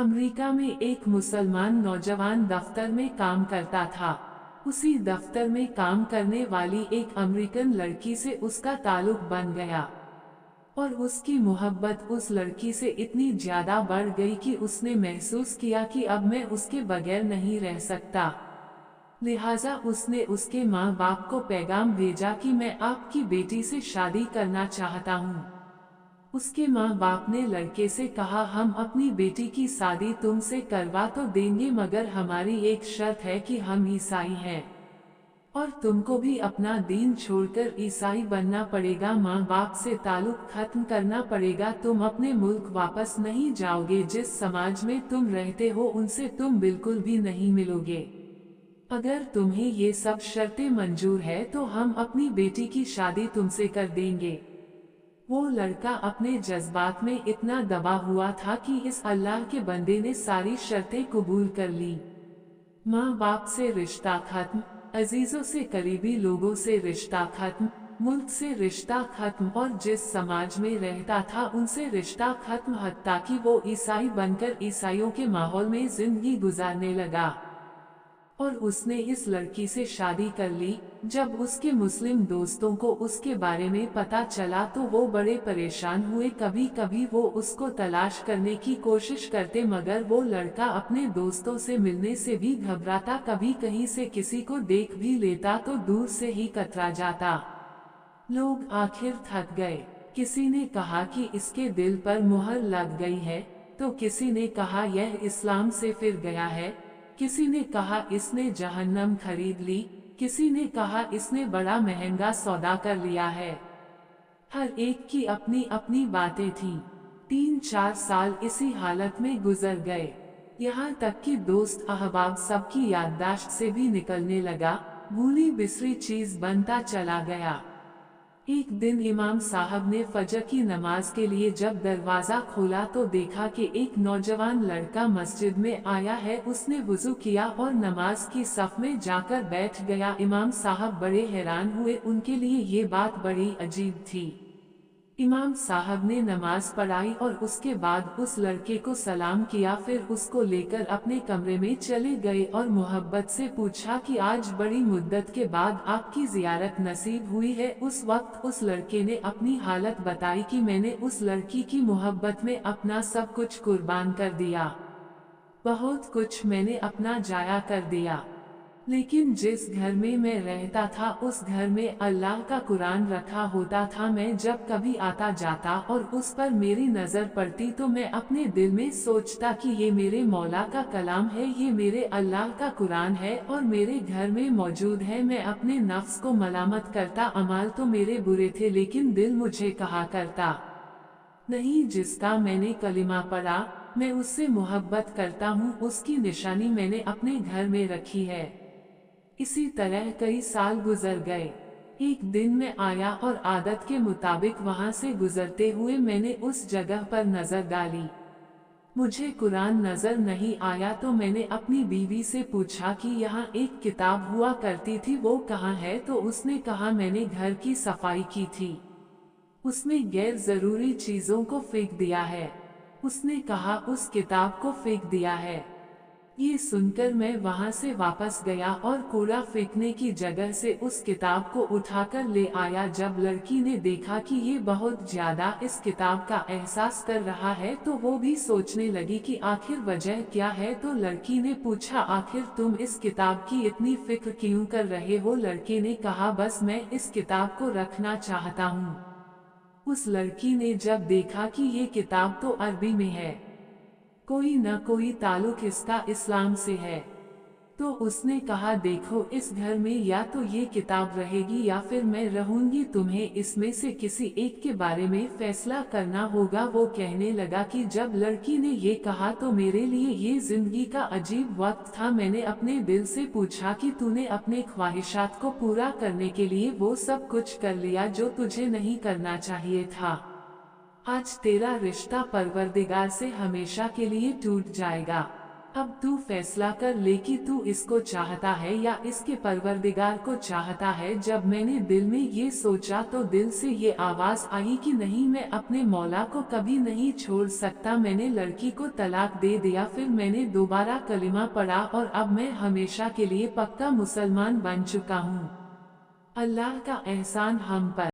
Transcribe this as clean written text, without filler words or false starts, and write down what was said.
America में एक मुसलमान नौजवान दफ्तर में काम करता था। उसी दफ्तर में काम करने वाली एक अमेरिकन लड़की से उसका ताल्लुक बन गया और उसकी मोहब्बत उस लड़की से इतनी ज्यादा बढ़ गई कि उसने महसूस किया कि अब मैं उसके बगैर नहीं रह सकता। लिहाजा उसने उसके माँ बाप को पैगाम भेजा कि मैं आपकी बेटी से शादी करना चाहता हूँ। उसके माँ बाप ने लड़के से कहा, हम अपनी बेटी की शादी तुमसे करवा तो देंगे, मगर हमारी एक शर्त है कि हम ईसाई हैं और तुमको भी अपना दीन छोड़कर ईसाई बनना पड़ेगा। माँ बाप से ताल्लुक खत्म करना पड़ेगा। तुम अपने मुल्क वापस नहीं जाओगे। जिस समाज में तुम रहते हो उनसे तुम बिल्कुल भी नहीं मिलोगे। अगर तुम्हें ये सब शर्तें मंजूर है तो हम अपनी बेटी की शादी तुमसे कर देंगे। वो लड़का अपने जज्बात में इतना दबा हुआ था कि इस अल्लाह के बंदे ने सारी शर्तें कबूल कर ली। माँ बाप से रिश्ता खत्म, अजीजों से करीबी लोगों से रिश्ता खत्म, मुल्क से रिश्ता खत्म और जिस समाज में रहता था उनसे रिश्ता खत्म, हत्ता कि वो ईसाई बनकर ईसाइयों के माहौल में जिंदगी गुजारने लगा। और उसने इस लड़की से शादी कर ली। जब उसके मुस्लिम दोस्तों को उसके बारे में पता चला तो वो बड़े परेशान हुए। कभी कभी वो उसको तलाश करने की कोशिश करते, मगर वो लड़का अपने दोस्तों से मिलने से भी घबराता। कभी कहीं से किसी को देख भी लेता तो दूर से ही कतरा जाता। लोग आखिर थक गए। किसी ने कहा कि इसके दिल पर मुहर लग गई है, तो किसी ने कहा यह इस्लाम से फिर गया है, किसी ने कहा इसने जहन्नम खरीद ली, किसी ने कहा इसने बड़ा महंगा सौदा कर लिया है। हर एक की अपनी अपनी बातें थीं। 3-4 साल इसी हालत में गुजर गए। यहाँ तक कि दोस्त अहबाब सबकी याददाश्त से भी निकलने लगा, भूली बिसरी चीज बनता चला गया। एक दिन इमाम साहब ने फजर की नमाज के लिए जब दरवाजा खोला तो देखा कि एक नौजवान लड़का मस्जिद में आया है। उसने वुजू किया और नमाज की सफ में जाकर बैठ गया। इमाम साहब बड़े हैरान हुए, उनके लिए ये बात बड़ी अजीब थी। इमाम साहब ने नमाज पढ़ाई और उसके बाद उस लड़के को सलाम किया, फिर उसको लेकर अपने कमरे में चले गए और मोहब्बत से पूछा कि आज बड़ी मुद्दत के बाद आपकी जियारत नसीब हुई है। उस वक्त उस लड़के ने अपनी हालत बताई कि मैंने उस लड़की की मोहब्बत में अपना सब कुछ कुर्बान कर दिया, बहुत कुछ मैंने अपना जाया कर दिया, लेकिन जिस घर में मैं रहता था उस घर में अल्लाह का कुरान रखा होता था। मैं जब कभी आता जाता और उस पर मेरी नजर पड़ती तो मैं अपने दिल में सोचता कि ये मेरे मौला का कलाम है, ये मेरे अल्लाह का कुरान है और मेरे घर में मौजूद है। मैं अपने नफ्स को मलामत करता, अमाल तो मेरे बुरे थे, लेकिन दिल मुझे कहा करता नहीं, जिसका मैंने कलिमा पढ़ा मैं उससे मोहब्बत करता हूँ, उसकी निशानी मैंने अपने घर में रखी है। इसी तरह कई साल गुजर गए। एक दिन मैं आया और आदत के मुताबिक वहां से गुजरते हुए मैंने उस जगह पर नजर डाली। मुझे कुरान नजर नहीं आया तो मैंने अपनी बीवी से पूछा कि यहाँ एक किताब हुआ करती थी, वो कहाँ है? तो उसने कहा मैंने घर की सफाई की थी, उसमें गैर जरूरी चीजों को फेंक दिया है। उसने कहा उस किताब को फेंक दिया है। ये सुनकर मैं वहां से वापस गया और कूड़ा फेंकने की जगह से उस किताब को उठाकर ले आया। जब लड़की ने देखा कि ये बहुत ज्यादा इस किताब का एहसास कर रहा है तो वो भी सोचने लगी कि आखिर वजह क्या है। तो लड़की ने पूछा, आखिर तुम इस किताब की इतनी फिक्र क्यों कर रहे हो? लड़के ने कहा, बस मैं इस किताब को रखना चाहता हूँ। उस लड़की ने जब देखा कि ये किताब तो अरबी में है, कोई न कोई ताल्लुक इसका इस्लाम से है, तो उसने कहा देखो इस घर में या तो ये किताब रहेगी या फिर मैं रहूंगी, तुम्हें इसमें से किसी एक के बारे में फैसला करना होगा। वो कहने लगा कि जब लड़की ने ये कहा तो मेरे लिए ये जिंदगी का अजीब वक्त था। मैंने अपने दिल से पूछा कि तूने अपने ख्वाहिशात को पूरा करने के लिए वो सब कुछ कर लिया जो तुझे नहीं करना चाहिए था। आज तेरा रिश्ता परवरदिगार से हमेशा के लिए टूट जाएगा। अब तू फैसला कर ले कि तू इसको चाहता है या इसके परवरदिगार को चाहता है। जब मैंने दिल में ये सोचा तो दिल से ये आवाज आई कि नहीं, मैं अपने मौला को कभी नहीं छोड़ सकता। मैंने लड़की को तलाक दे दिया। फिर मैंने दोबारा कलिमा पढ़ा और अब मैं हमेशा के लिए पक्का मुसलमान बन चुका हूँ। अल्लाह का एहसान हम पर।